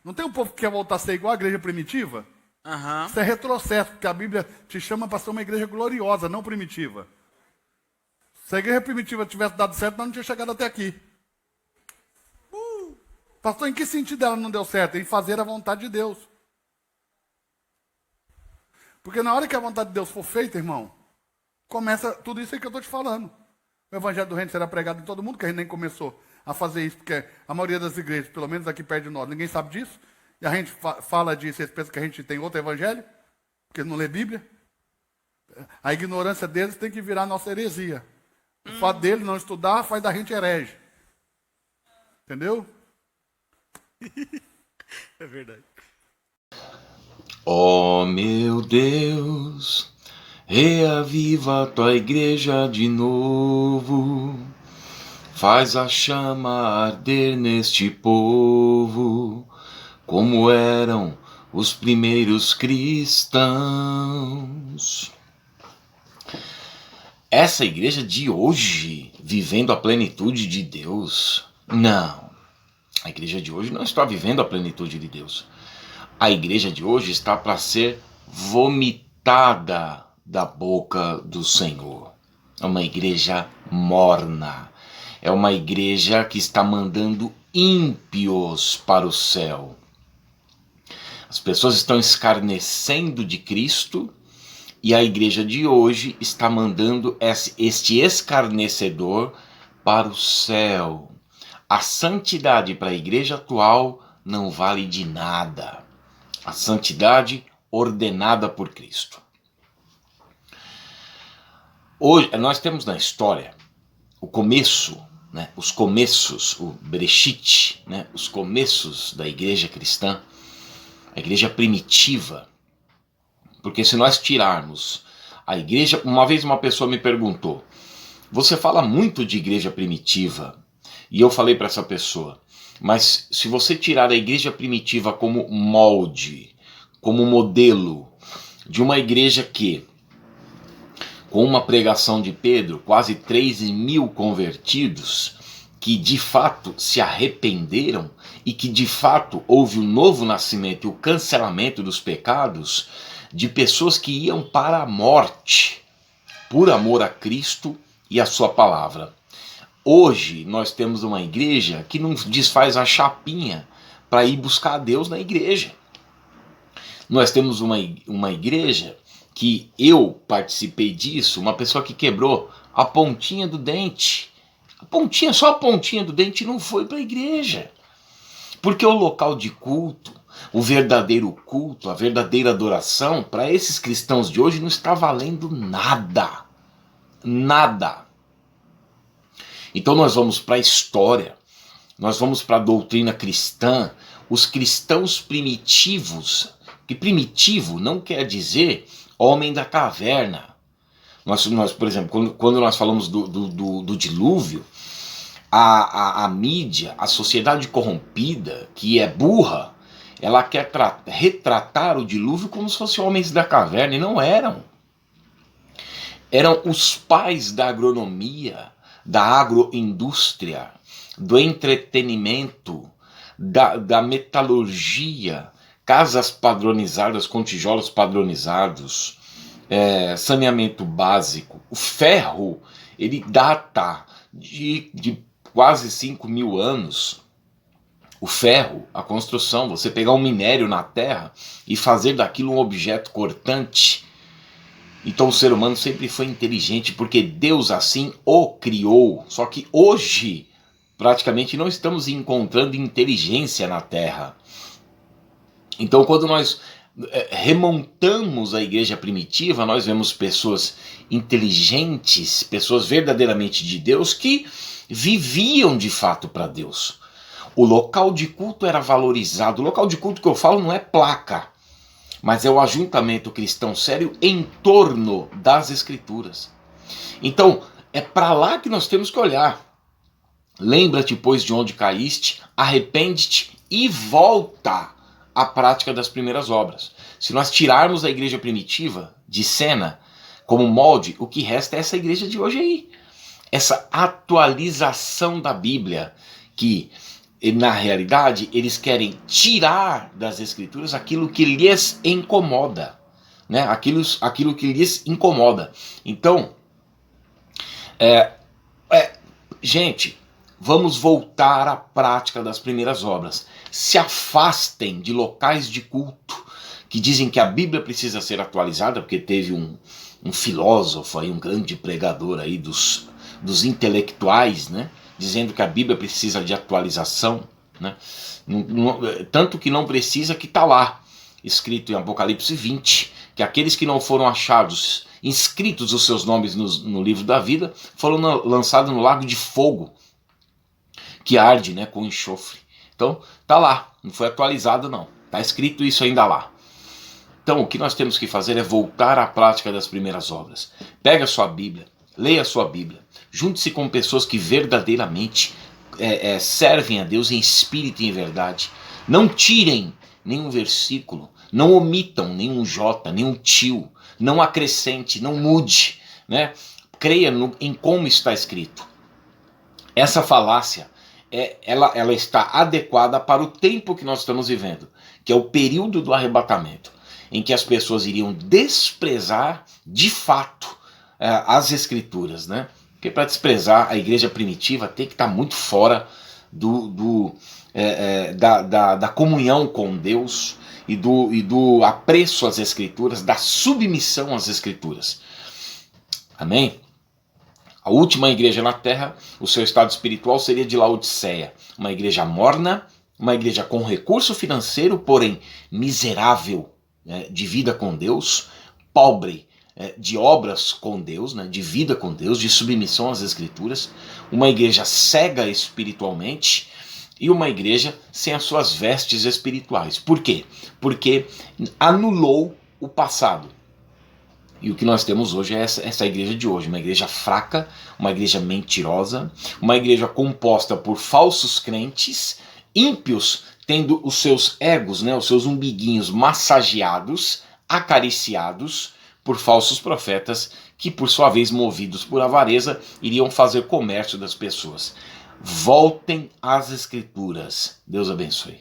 Não tem um povo que quer voltar a ser igual à igreja primitiva? Aham. Isso é retrocesso, porque a Bíblia te chama para ser uma igreja gloriosa, não primitiva. Se a igreja primitiva tivesse dado certo, nós não tínhamos chegado até aqui. Pastor, em que sentido ela não deu certo? Em fazer a vontade de Deus. Porque na hora que a vontade de Deus for feita, irmão, começa tudo isso aí que eu estou te falando. O evangelho do reino será pregado em todo mundo, que a gente nem começou a fazer isso, porque a maioria das igrejas, pelo menos aqui perto de nós, ninguém sabe disso. E a gente fala disso, eles pensam que a gente tem outro evangelho, porque não lê Bíblia. A ignorância deles tem que virar nossa heresia. O fato dele não estudar faz da gente herege. Entendeu? É verdade. Ó meu Deus, reaviva a tua igreja de novo, faz a chama arder neste povo, como eram os primeiros cristãos. Essa igreja de hoje, vivendo a plenitude de Deus? Não, a igreja de hoje não está vivendo a plenitude de Deus. A igreja de hoje está para ser vomitada da boca do Senhor. É uma igreja morna. É uma igreja que está mandando ímpios para o céu. As pessoas estão escarnecendo de Cristo e a igreja de hoje está mandando este escarnecedor para o céu. A santidade para a igreja atual não vale de nada. A santidade ordenada por Cristo. Hoje, nós temos na história o começo, né, os começos, o Bereshit, né, os começos da igreja cristã, a igreja primitiva. Porque se nós tirarmos a igreja... Uma vez uma pessoa me perguntou, você fala muito de igreja primitiva, e eu falei para essa pessoa, mas se você tirar a igreja primitiva como molde, como modelo de uma igreja que, com uma pregação de Pedro, quase 3.000 convertidos, que de fato se arrependeram e que de fato houve um novo nascimento e o cancelamento dos pecados de pessoas que iam para a morte por amor a Cristo e a sua palavra. Hoje nós temos uma igreja que não desfaz a chapinha para ir buscar a Deus na igreja. Nós temos uma igreja que eu participei disso, uma pessoa que quebrou a pontinha do dente. Só a pontinha do dente não foi para a igreja. Porque o local de culto, o verdadeiro culto, a verdadeira adoração, para esses cristãos de hoje não está valendo nada. Nada. Então nós vamos para a história, nós vamos para a doutrina cristã, os cristãos primitivos, que primitivo não quer dizer homem da caverna. Nós por exemplo, quando nós falamos do dilúvio, a mídia, a sociedade corrompida, que é burra, ela quer retratar o dilúvio como se fossem homens da caverna, e não eram. Eram os pais da agronomia, da agroindústria, do entretenimento, da metalurgia, casas padronizadas com tijolos padronizados, saneamento básico. O ferro, ele data de quase 5.000 anos. O ferro, a construção, você pegar um minério na terra e fazer daquilo um objeto cortante. Então o ser humano sempre foi inteligente porque Deus assim o criou. Só que hoje praticamente não estamos encontrando inteligência na Terra. Então quando nós remontamos a igreja primitiva, nós vemos pessoas inteligentes, pessoas verdadeiramente de Deus que viviam de fato para Deus. O local de culto era valorizado. O local de culto que eu falo não é placa, mas é o ajuntamento cristão sério em torno das Escrituras. Então, é para lá que nós temos que olhar. Lembra-te, pois, de onde caíste, arrepende-te e volta à prática das primeiras obras. Se nós tirarmos a igreja primitiva de cena como molde, o que resta é essa igreja de hoje aí. Essa atualização da Bíblia que na realidade, eles querem tirar das Escrituras aquilo que lhes incomoda, né? Aquilo que lhes incomoda. Então, gente, vamos voltar à prática das primeiras obras. Se afastem de locais de culto que dizem que a Bíblia precisa ser atualizada, porque teve um filósofo aí, um grande pregador aí dos intelectuais, né? Dizendo que a Bíblia precisa de atualização, né? Tanto que não precisa, que está lá, escrito em Apocalipse 20, que aqueles que não foram achados, inscritos os seus nomes no livro da vida, foram lançados no lago de fogo, que arde, né, com enxofre. Então, tá lá, não foi atualizado não, tá escrito isso ainda lá. Então, o que nós temos que fazer é voltar à prática das primeiras obras. Pega a sua Bíblia, leia a sua Bíblia, junte-se com pessoas que verdadeiramente servem a Deus em espírito e em verdade. Não tirem nenhum versículo, não omitam nenhum jota, nenhum tio, não acrescente, não mude, né? Creia em como está escrito. Essa falácia, ela está adequada para o tempo que nós estamos vivendo, que é o período do arrebatamento, em que as pessoas iriam desprezar de fato as Escrituras, né? Porque para desprezar a igreja primitiva tem que estar muito fora da comunhão com Deus e do apreço às Escrituras, da submissão às Escrituras. Amém? A última igreja na terra, o seu estado espiritual seria de Laodiceia, uma igreja morna, uma igreja com recurso financeiro, porém miserável, de vida com Deus, pobre de obras com Deus, né, de vida com Deus, de submissão às Escrituras, uma igreja cega espiritualmente e uma igreja sem as suas vestes espirituais. Por quê? Porque anulou o passado. E o que nós temos hoje é essa igreja de hoje, uma igreja fraca, uma igreja mentirosa, uma igreja composta por falsos crentes, ímpios, tendo os seus egos, né, os seus umbiguinhos massageados, acariciados por falsos profetas que, por sua vez, movidos por avareza, iriam fazer comércio das pessoas. Voltem às Escrituras. Deus abençoe.